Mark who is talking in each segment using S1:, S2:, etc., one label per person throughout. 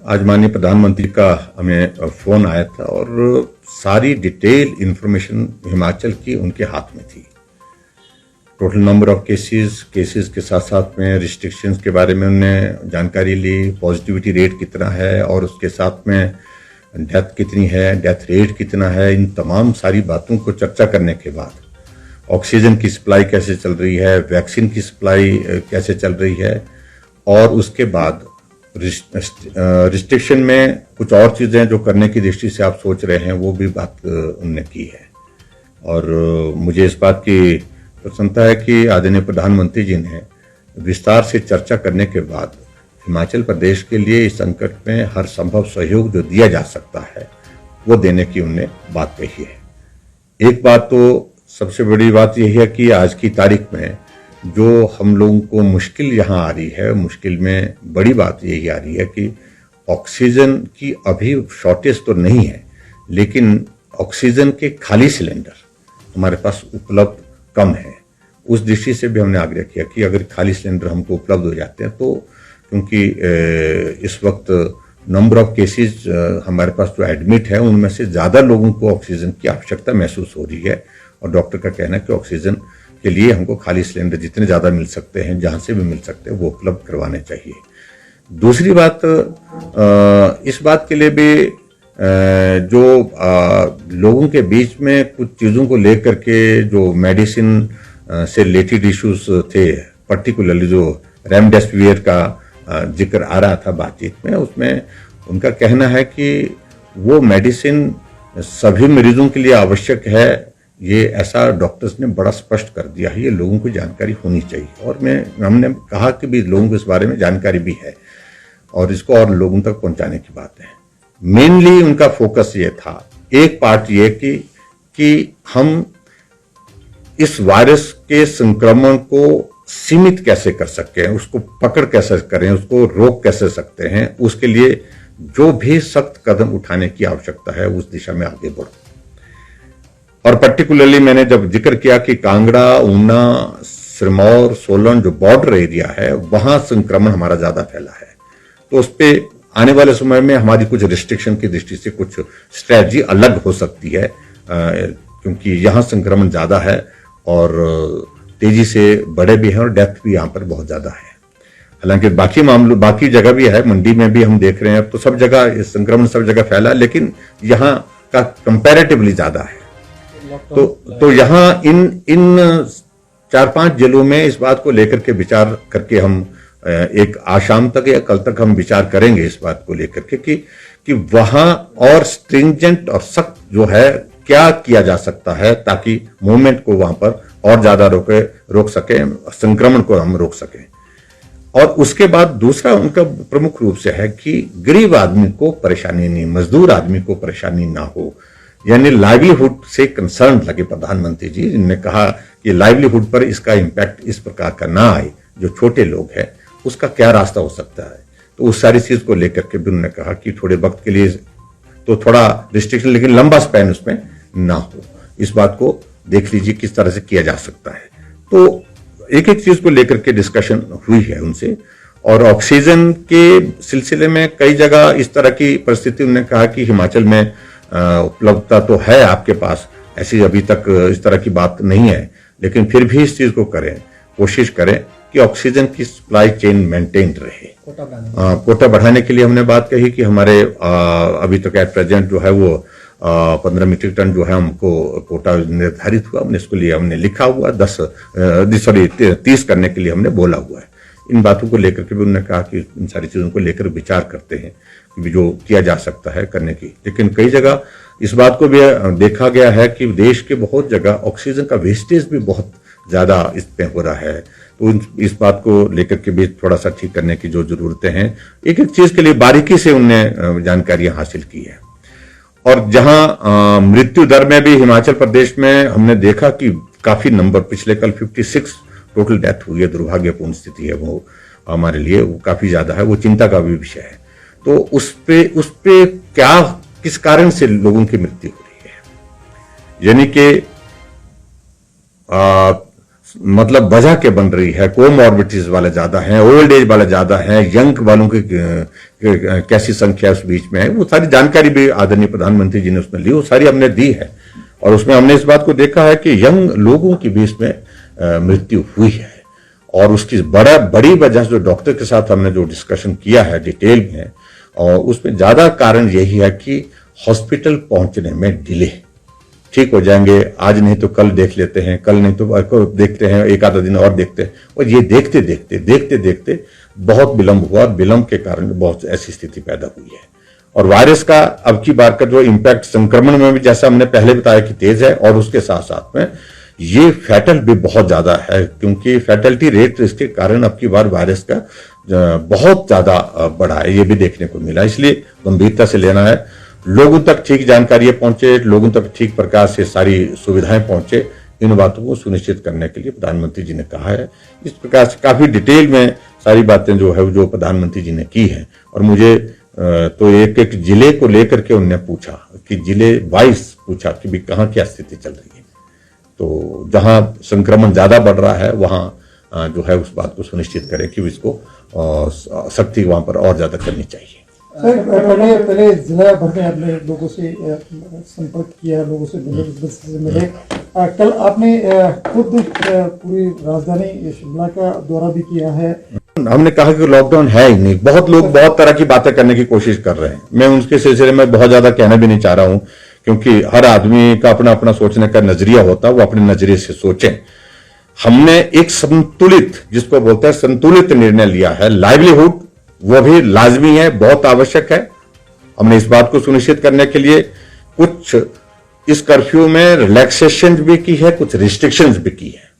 S1: आज माननीय प्रधानमंत्री का हमें फ़ोन आया था और सारी डिटेल इन्फॉर्मेशन हिमाचल की उनके हाथ में थी। टोटल नंबर ऑफ केसेस के साथ साथ में रिस्ट्रिक्शंस के बारे में उन्होंने जानकारी ली, पॉजिटिविटी रेट कितना है और उसके साथ में डेथ कितनी है, डेथ रेट कितना है। इन तमाम सारी बातों को चर्चा करने के बाद ऑक्सीजन की सप्लाई कैसे चल रही है, वैक्सीन की सप्लाई कैसे चल रही है और उसके बाद रिस्ट्रिक्शन में कुछ और चीज़ें जो करने की दृष्टि से आप सोच रहे हैं वो भी बात उन्होंने की है। और मुझे इस बात की प्रसन्नता है कि आदरणीय प्रधानमंत्री जी ने विस्तार से चर्चा करने के बाद हिमाचल प्रदेश के लिए इस संकट में हर संभव सहयोग जो दिया जा सकता है वो देने की उन्होंने बात कही है। एक बात तो सबसे बड़ी बात यही है कि आज की तारीख में जो हम लोगों को मुश्किल यहाँ आ रही है, मुश्किल में बड़ी बात यही आ रही है कि ऑक्सीजन की अभी शॉर्टेज तो नहीं है, लेकिन ऑक्सीजन के खाली सिलेंडर हमारे पास उपलब्ध कम है। उस दृष्टि से भी हमने आग्रह किया कि अगर खाली सिलेंडर हमको उपलब्ध हो जाते हैं तो, क्योंकि इस वक्त नंबर ऑफ केसेस हमारे पास जो एडमिट है उनमें से ज़्यादा लोगों को ऑक्सीजन की आवश्यकता महसूस हो रही है और डॉक्टर का कहना है कि ऑक्सीजन के लिए हमको खाली सिलेंडर जितने ज़्यादा मिल सकते हैं, जहाँ से भी मिल सकते हैं, वो उपलब्ध करवाने चाहिए। दूसरी बात, इस बात के लिए भी जो लोगों के बीच में कुछ चीज़ों को लेकर के जो मेडिसिन से रिलेटेड इश्यूज थे, पर्टिकुलरली जो रेमडेसिविर का जिक्र आ रहा था बातचीत में, उसमें उनका कहना है कि वो मेडिसिन सभी मरीजों के लिए आवश्यक है। ये ऐसा डॉक्टर्स ने बड़ा स्पष्ट कर दिया है, ये लोगों को जानकारी होनी चाहिए। और हमने कहा कि भी लोगों को इस बारे में जानकारी भी है और इसको और लोगों तक पहुंचाने की बात है। मेनली उनका फोकस ये था, एक पार्ट ये कि हम इस वायरस के संक्रमण को सीमित कैसे कर सकें, उसको पकड़ कैसे करें, उसको रोक कैसे सकते हैं, उसके लिए जो भी सख्त कदम उठाने की आवश्यकता है उस दिशा में आगे बढ़ो। और पर्टिकुलरली मैंने जब जिक्र किया कि कांगड़ा, ऊना, सिरमौर, सोलन जो बॉर्डर एरिया है वहां संक्रमण हमारा ज्यादा फैला है, तो उस पर आने वाले समय में हमारी कुछ रिस्ट्रिक्शन की दृष्टि से कुछ स्ट्रैटेजी अलग हो सकती है, क्योंकि यहाँ संक्रमण ज्यादा है और तेजी से बढ़े भी हैं और डेथ भी यहाँ पर बहुत ज्यादा है। हालांकि बाकी जगह भी है, मंडी में भी हम देख रहे हैं, तो सब जगह संक्रमण सब जगह फैला, लेकिन यहाँ का कंपैरेटिवली ज्यादा है। तो यहाँ इन 4-5 जिलों में इस बात को लेकर के विचार करके हम एक आज शाम तक या कल तक हम विचार करेंगे इस बात को लेकर के कि वहां और स्ट्रिंजेंट और सख्त जो है क्या किया जा सकता है ताकि मूवमेंट को वहां पर और ज्यादा रोक सके, संक्रमण को हम रोक सकें। और उसके बाद दूसरा उनका प्रमुख रूप से है कि गरीब आदमी को परेशानी नहीं, मजदूर आदमी को परेशानी ना हो, यानी लाइवलीहुड से कंसर्न लगे प्रधानमंत्री जी। जिन्होंने कहा कि लाइवलीहुड पर इसका इम्पैक्ट इस प्रकार का ना आए, जो छोटे लोग हैं उसका क्या रास्ता हो सकता है, तो उस सारी चीज को लेकर के भी उन्होंने कहा कि थोड़े वक्त के लिए तो थोड़ा रिस्ट्रिक्शन, लेकिन लंबा स्पैन उसमें ना हो। इस बात को देख लीजिए किस तरह से किया जा सकता है। तो एक एक चीज को लेकर के डिस्कशन हुई है उनसे। और ऑक्सीजन के सिलसिले में कई जगह इस तरह की परिस्थिति उन्होंने कहा कि हिमाचल में उपलब्धता तो है आपके पास, ऐसी अभी तक इस तरह की बात नहीं है, लेकिन फिर भी इस चीज को करें, कोशिश करें कि ऑक्सीजन की सप्लाई चेन मेंटेन रहे। कोटा बढ़ाने के लिए हमने बात कही कि हमारे अभी तक एट प्रेजेंट जो है वो 15 मीट्रिक टन जो है हमको कोटा निर्धारित हुआ, हमने इसको लिए हमने लिखा हुआ 30 करने के लिए हमने बोला हुआ है। इन बातों को लेकर के भी उन्होंने कहा कि इन सारी चीजों को लेकर विचार करते हैं कि जो किया जा सकता है करने की। लेकिन कई जगह इस बात को भी देखा गया है कि देश के बहुत जगह ऑक्सीजन का वेस्टेज भी बहुत ज्यादा इस पे हो रहा है, तो इस बात को लेकर के भी थोड़ा सा ठीक करने की जो जरूरतें हैं, एक एक चीज के लिए बारीकी से उन्होंने जानकारियां हासिल की है। और जहां मृत्यु दर में भी हिमाचल प्रदेश में हमने देखा कि काफी नंबर, पिछले कल 56 टोटल डेथ हुई है, दुर्भाग्यपूर्ण स्थिति है वो हमारे लिए, वो काफी ज्यादा है, वो चिंता का भी विषय है। तो उस पे क्या, किस कारण से लोगों की मृत्यु हो रही है, यानी कि मतलब वजह के बन रही है, कोमॉर्बिडिटीज वाले ज्यादा हैं, ओल्ड एज वाले ज्यादा हैं, यंग वालों की कैसी संख्या उस बीच में है, वो सारी जानकारी भी आदरणीय प्रधानमंत्री जी ने उसमें ली, वो सारी हमने दी है। और उसमें हमने इस बात को देखा है कि यंग लोगों के बीच में मृत्यु हुई है, और उसकी बड़ी वजह जो डॉक्टर के साथ हमने जो डिस्कशन किया है डिटेल में, और उसमें ज्यादा कारण यही है कि हॉस्पिटल पहुंचने में डिले। ठीक हो जाएंगे, आज नहीं तो कल देख लेते हैं, कल नहीं तो देखते हैं, एक आधा दिन और देखते हैं, और ये देखते देखते बहुत विलंब हुआ, और विलंब के कारण बहुत ऐसी स्थिति पैदा हुई है। और वायरस का अब की बार का जो इम्पैक्ट संक्रमण में भी, जैसा हमने पहले बताया कि तेज है, और उसके साथ साथ में ये फैटल भी बहुत ज्यादा है, क्योंकि फैटलिटी रेट इसके कारण अब की बार वायरस का बहुत ज्यादा बढ़ा है, ये भी देखने को मिला। इसलिए गंभीरता से लेना है, लोगों तक ठीक जानकारी पहुंचे, लोगों तक ठीक प्रकार से सारी सुविधाएं पहुंचे, इन बातों को सुनिश्चित करने के लिए प्रधानमंत्री जी ने कहा है। इस प्रकार से काफी डिटेल में सारी बातें जो है जो प्रधानमंत्री जी ने की है। और मुझे तो एक एक जिले को लेकर के उन्होंने पूछा कि जिले वाइज पूछा कि भी कहाँ क्या स्थिति चल रही है, तो जहां संक्रमण ज्यादा बढ़ रहा है वहां जो है उस बात को सुनिश्चित करें कि इसको सख्ती वहां पर और ज्यादा करनी चाहिए।
S2: सर, पहले जिला भर में आपने लोगों से संपर्क किया, लोगों से मिले। कल आपने खुद पूरी राजधानी शिमला का दौरा भी किया है।
S1: हमने कहा कि लॉकडाउन है ही नहीं, बहुत लोग बहुत तरह की बातें करने की कोशिश कर रहे हैं, मैं उनके सिलसिले में बहुत ज्यादा कहना भी नहीं चाह रहा हूं, क्योंकि हर आदमी का अपना अपना सोचने का नजरिया होता है, वो अपने नजरिए से सोचें। हमने एक संतुलित, जिसको बोलते हैं संतुलित निर्णय लिया है। लाइवलीहुड वो भी लाजमी है, बहुत आवश्यक है। हमने इस बात को सुनिश्चित करने के लिए कुछ इस कर्फ्यू में रिलैक्सेशन भी की है, कुछ रिस्ट्रिक्शंस भी की है।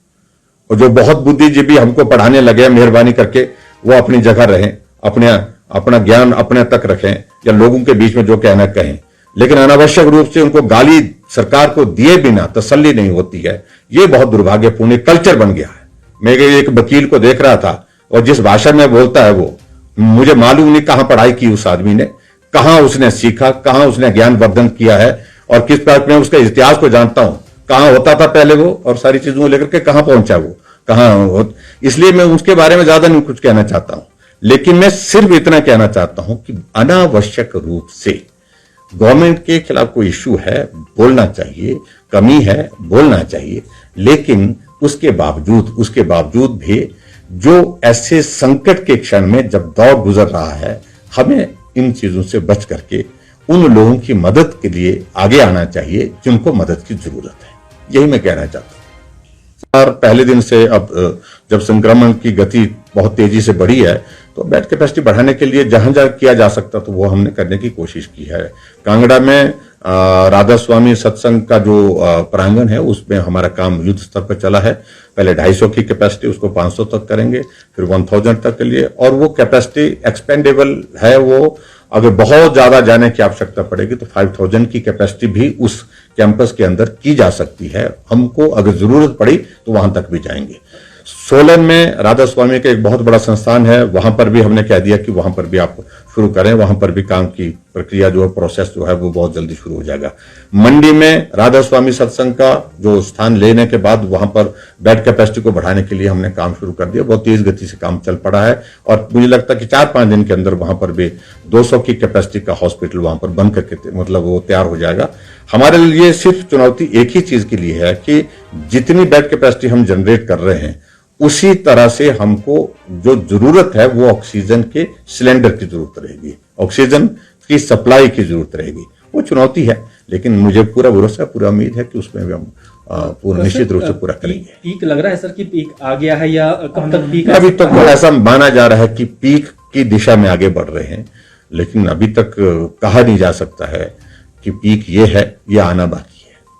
S1: और जो बहुत बुद्धिजीवी हमको पढ़ाने लगे, मेहरबानी करके वो अपनी जगह रहें, अपना ज्ञान अपने तक रखें, या लोगों के बीच में जो कहना कहें, लेकिन अनावश्यक रूप से उनको गाली सरकार को दिए बिना तसल्ली नहीं होती है। ये बहुत दुर्भाग्यपूर्ण कल्चर बन गया है। मैं एक वकील को देख रहा था, और जिस भाषा में बोलता है वो, मुझे मालूम नहीं कहां पढ़ाई की उस आदमी ने, कहां उसने सीखा, कहां उसने ज्ञान वर्धन किया है, और किस प्रकार मैं उसके इतिहास को जानता हूं, कहां होता था पहले वो, और सारी चीजों को लेकर के कहां पहुंचा वो, कहां। इसलिए मैं उसके बारे में ज्यादा नहीं कुछ कहना चाहता हूं, लेकिन मैं सिर्फ इतना कहना चाहता हूं कि अनावश्यक रूप से गवर्नमेंट के खिलाफ कोई इश्यू है, बोलना चाहिए, कमी है, बोलना चाहिए, लेकिन उसके बावजूद भी जो ऐसे संकट के क्षण में जब दौर गुजर रहा है, हमें इन चीजों से बच करके उन लोगों की मदद के लिए आगे आना चाहिए जिनको मदद की जरूरत है। यही मैं कहना चाहता हूं। और पहले दिन से अब जब संक्रमण की गति बहुत तेजी से बढ़ी है, तो बेड कैपेसिटी बढ़ाने के लिए जहां जहां किया जा सकता तो वो हमने करने की कोशिश की है। कांगड़ा में राधा स्वामी सत्संग का जो प्रांगण है, उसमें हमारा काम युद्ध स्तर पर चला है। पहले 250 की कैपेसिटी, उसको 500 तक करेंगे, फिर 1000 तक के लिए, और वो कैपेसिटी एक्सपेंडेबल है। वो अगर बहुत ज्यादा जाने की आवश्यकता पड़ेगी तो 5000 की कैपेसिटी भी उस कैंपस के अंदर की जा सकती है। हमको अगर जरूरत पड़ी तो वहां तक भी जाएंगे। सोलन में राधा स्वामी का एक बहुत बड़ा संस्थान है, वहां पर भी हमने कह दिया कि वहां पर भी आप शुरू करें, वहां पर भी काम की प्रक्रिया जो है, प्रोसेस जो है वो बहुत जल्दी शुरू हो जाएगा। मंडी में राधा स्वामी सत्संग का जो स्थान लेने के बाद वहां पर बेड कैपेसिटी को बढ़ाने के लिए हमने काम शुरू कर दिया, बहुत तेज गति से काम चल पड़ा है, और मुझे लगता है कि 4-5 दिन के अंदर वहां पर भी 200 की कैपेसिटी का हॉस्पिटल वहां पर बन करके मतलब वो तैयार हो जाएगा। हमारे लिए सिर्फ चुनौती एक ही चीज के लिए है कि जितनी बेड कैपेसिटी हम जनरेट कर रहे हैं, उसी तरह से हमको जो जरूरत है वो ऑक्सीजन के सिलेंडर की जरूरत रहेगी, ऑक्सीजन की सप्लाई की जरूरत रहेगी। वो चुनौती है, लेकिन मुझे पूरा भरोसा, पूरा उम्मीद है कि उसमें भी हम पूरा निश्चित रूप से पूरा करेंगे।
S3: पीक लग रहा है सर कि पीक आ गया है, या कब तक पीक?
S1: अभी तक ऐसा माना जा रहा है कि पीक की दिशा में आगे बढ़ रहे हैं, लेकिन अभी तक कहा नहीं जा सकता है कि पीक ये है, ये आना बाकी